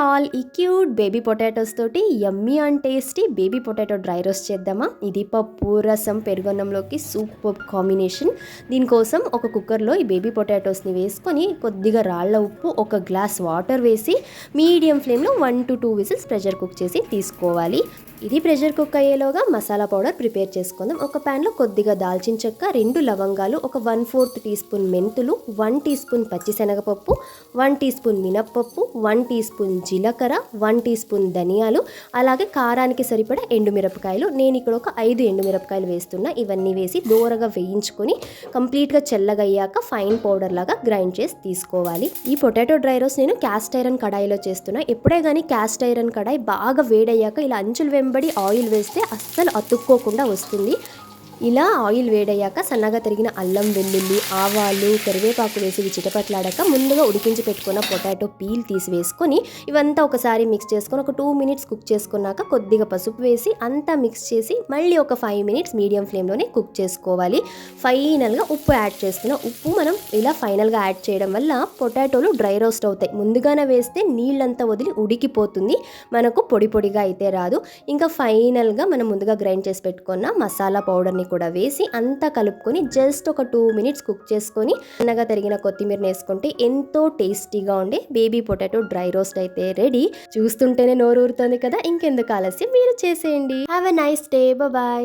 All ఈ cute baby potatoes తోటి యమ్మీ and tasty baby potato dry roast చేద్దామా. ఇది పప్పు రసం పెరుగన్నంలోకి సూపర్ కాంబినేషన్. దీనికోసం ఒక కుక్కర్లో ఈ బేబీ పొటాటోస్ని వేసుకొని కొద్దిగా రాళ్ల ఉప్పు, ఒక గ్లాస్ వాటర్ వేసి మీడియం ఫ్లేమ్లో 1 to 2 విజిల్స్ ప్రెషర్ కుక్ చేసి తీసుకోవాలి. ఇది ప్రెషర్ కుక్ అయ్యేలోగా మసాలా పౌడర్ ప్రిపేర్ చేసుకుందాం. ఒక ప్యాన్లో కొద్దిగా దాల్చిన చెక్క, 2 లవంగాలు, ఒక 1/4 టీ స్పూన్ మెంతులు, 1 టీ స్పూన్ పచ్చిశనగపప్పు, 1 టీ స్పూన్ మినప్పప్పు, 1 టీ స్పూన్ జీలకర్ర, 1 టీ స్పూన్ ధనియాలు, అలాగే కారానికి సరిపడా ఎండుమిరపకాయలు. నేను ఇక్కడ ఒక 5 ఎండుమిరపకాయలు వేస్తున్నా. ఇవన్నీ వేసి దోరగా వేయించుకొని కంప్లీట్గా చల్లగయ్యాక ఫైన్ పౌడర్ లాగా గ్రైండ్ చేసి తీసుకోవాలి. ఈ పొటాటో డ్రై రోస్ట్ నేను క్యాస్ట్ ఐరన్ కడాయిలో చేస్తున్నా. ఎప్పుడే కానీ క్యాస్ట్ ఐరన్ కడాయి బాగా వేడయ్యాక ఇలా అంచులు వెంబడి ఆయిల్ వేస్తే అస్సలు అతుక్కోకుండా వస్తుంది. ఇలా ఆయిల్ వేడయ్యాక సన్నగా తరిగిన అల్లం వెల్లుల్లి, ఆవాలు, కరివేపాకు వేసి ఇవి చిటపట్లాడాక ముందుగా ఉడికించి పెట్టుకున్న పొటాటో పీల్ తీసి వేసుకొని ఇవంతా ఒకసారి మిక్స్ చేసుకొని ఒక 2 మినిట్స్ కుక్ చేసుకున్నాక కొద్దిగా పసుపు వేసి అంతా మిక్స్ చేసి మళ్ళీ ఒక 5 మినిట్స్ మీడియం ఫ్లేమ్లోనే కుక్ చేసుకోవాలి. ఫైనల్గా ఉప్పు యాడ్ చేస్తున్నా. ఉప్పు మనం ఇలా ఫైనల్గా యాడ్ చేయడం వల్ల పొటాటోలు డ్రై రోస్ట్ అవుతాయి. ముందుగానే వేస్తే నీళ్ళంతా వదిలి ఉడికిపోతుంది, మనకు పొడి పొడిగా అయితే రాదు. ఇంకా ఫైనల్గా మనం ముందుగా గ్రైండ్ చేసి పెట్టుకున్న మసాలా పౌడర్ని కూడా వేసి అంతా కలుపుకొని జస్ట్ ఒక 2 మినిట్స్ కుక్ చేసుకొని సన్నగా తరిగిన కొత్తిమీర వేసుకుంటే ఎంతో టేస్టీగా ఉండే బేబీ పొటాటో డ్రై రోస్ట్ అయితే రెడీ. చూస్తుంటేనే నోరు ఊరుతుంది కదా, ఇంకెందుకు ఆలస్యం, మీరు చేసేయండి. Have a nice day, bye.